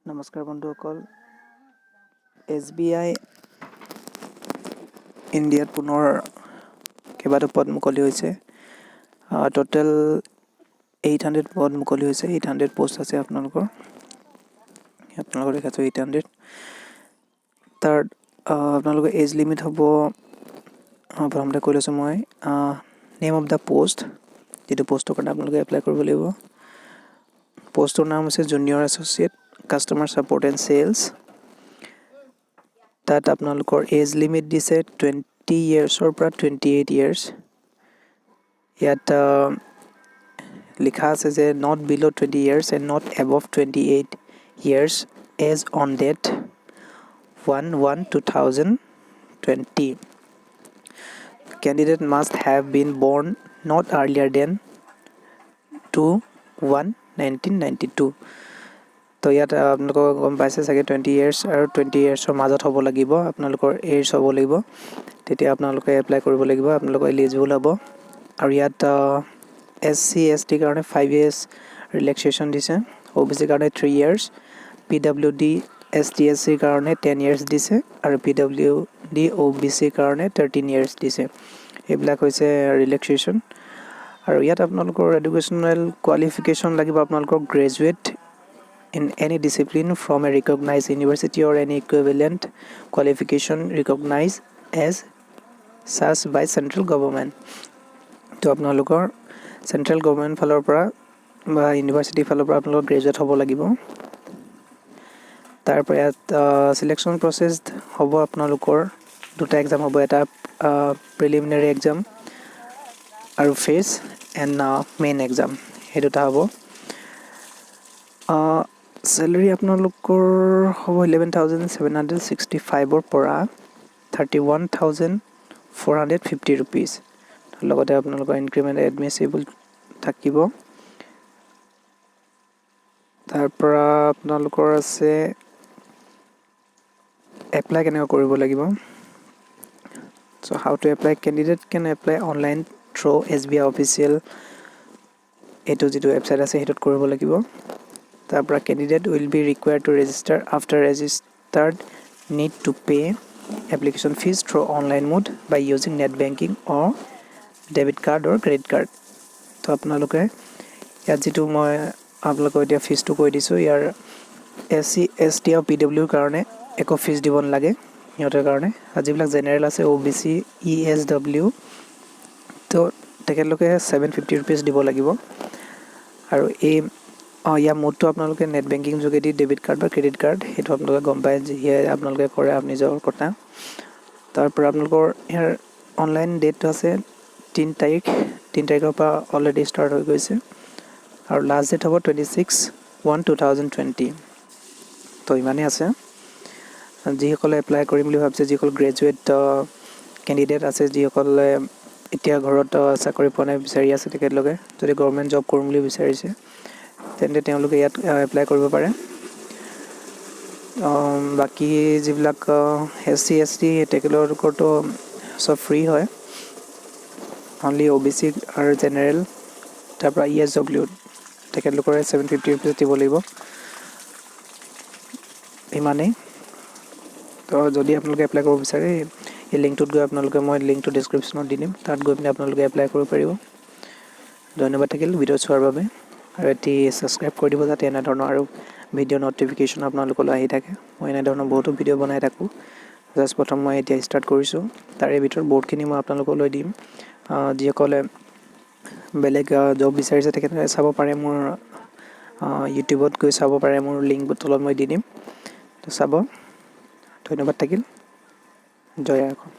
নমস্কাৰ বন্ধুসকল SBI ইণ্ডিয়াত পুনৰ কেইবাটাও পদ মুকলি হৈছে টোটেল 800 পদ মুকলি হৈছে 800 পোষ্ট আছে আপোনালোকৰ দেখাছো 800 তাৰ আপোনালোকৰ এজ লিমিট হ'ব প্ৰথমতে কৈ লৈছো মই নেম অফ দা পোষ্ট যেটো পোষ্টৰ কাৰণে আপোনালোকে এপ্লাই কৰিব লাগিব পোষ্টৰ নাম হৈছে junior associate customer support and sales তাত আপোনালোকৰ এজ লিমিট দিছে 20 ইয়াৰ্ছৰ পৰা 28 ইয়াৰ্ছ ইয়াত লিখা আছে যে not below 20 years and not above 28 years as on date 1/1/2020 candidate must have been born not earlier than 2/1/1992 তো ইয়াত আপোনালোকৰ গম পাইছে চাগে 20 ইয়াৰ্ছ আৰু 20 ইয়াৰ্ছৰ মাজত হ'ব লাগিব আপোনালোকৰ এজ হ'ব লাগিব তেতিয়া আপোনালোকে এপ্লাই কৰিব লাগিব আপোনালোকৰ এলিজিবল হ'ব আৰু ইয়াত SC ST কাৰণে 5 years ৰিলেক্সেশ্যন দিছে OBC কাৰণে 3 years PWD ST SC কাৰণে 10 years দিছে আৰু PWD OBC কাৰণে 13 years দিছে এইবিলাক হৈছে ৰিলেক্সেশ্যন আৰু ইয়াত আপোনালোকৰ এডুকেশ্যনেল কোৱালিফিকেশ্যন লাগিব আপোনালোকৰ graduate in any discipline from a recognized university or any equivalent qualification recognized as such by central government to আপোনালোকৰ central government ফালৰ পৰা বা ইউনিভাৰ্সিটি ফালৰ পৰা আপোনালোকৰ গ্ৰেজুৱেট হ'ব লাগিব তাৰ পৰা সিলেকশন প্ৰসেস হ'ব আপোনালোকৰ দুটা এক্সাম হ'ব এটা প্ৰিলিমিনাৰী এক্সাম আৰু ফেজ এণ্ড মেইন এক্সাম এই দুটা হ'ব salary আপোনালোকৰ হ'ব 11765 ৰ পৰা 31450 rupees লগতে আপোনালোকৰ ইনক্ৰিমেন্ট এডমিসিবল থাকিব তাৰ পৰা আপোনালোকৰ আছে এপ্লাই কেনেকৈ কৰিব লাগিব so how to apply candidate can apply online through SBI official এটো যেটো ওয়েবসাইট আছে হেটোত কৰিব লাগিব তাৰপৰা candidate will be required to register after registered need to pay application fees through online mode by using net banking or debit card or credit card তো আপোনালোকে ইয়াত যেটো মই আপোনালোকক এতিয়া ফিজটো কৈ দিছো ইয়াৰ SC ST আৰু PW কাৰণে একো ফিজ দিব নালাগে ইহঁতৰ কাৰণে আজিবিলাক জেনাৰেল আছে OBC ESW তো তেখেতলোকে 750 rupees দিব লাগিব আৰু এই ইয়া মোডটো আপোনালোকে নেট বেংকিং যোগেদি ডেবিট কাৰ্ড বা ক্ৰেডিট কাৰ্ড হেতু আপোনালোকে গম পায় যে আপোনালোকে কৰে আপনি নিজৰ কথা তাৰ পৰা আপোনালোকৰ ইয়াৰ অনলাইন ডেট আছে 3 তাৰিখৰ পৰা অলৰেডি ষ্টাৰ্ট হৈ গৈছে আৰু লাষ্ট ডেট হ'ব 26/1/2020 তো ইমানে আছে যিসকলে এপ্লাই কৰিম বুলি ভাবিছে যিসকল গ্ৰেজুৱেট ক্যান্ডিডেট আছে যিসকলে এতিয়া ঘৰত চাকৰি পোৱা নাই বিচাৰি আছে তেখেতলোকে যদি গভৰ্ণমেণ্ট জব কৰিম বুলি বিচাৰিছে তেন্তে তেওঁলোকে ইয়াত এপ্লাই কৰিব পাৰে বাকি যিবিলাক SC ST তেখেতলোকৰটো সব ফ্ৰী হয় only OBC আৰু জেনাৰেল তাৰ পৰা ESW তেখেতলোকৰ 750 rupees দিব লাগিব ইমানে তো যদি আপোনালোকে এপ্লাই কৰিব বিচাৰে এই লিংকটোত গৈ আপোনালোকে মই লিংকটো ডেসক্ৰিপচনত দি দিম তাত গৈ পিনে আপোনালোকে এপ্লাই কৰিব পাৰিব ধন্যবাদ থাকিল ভিডিও চোৱাৰ বাবে আৰু এটি সাবস্ক্ৰাইব কৰি দিব যাতে এনে ধৰণৰ আৰু ভিডিও নটিফিকেশন আপোনালোকলৈ আহি থাকে মই এনে ধৰণৰ বহুতো ভিডিও বনাই থাকো জাস্ট প্ৰথম মই এতিয়া ষ্টাৰ্ট কৰিছো তাৰে ভিতৰত বহুতখিনি মই আপোনালোকলৈ দিম যিসকলে বেলেগ জব বিচাৰিছে তেখেতসকলে চাব পাৰে মোৰ ইউটিউবত গৈ চাব পাৰে মোৰ লিংক তলত মই দি দিম তো চাব ধন্যবাদ থাকিল জয় আইকন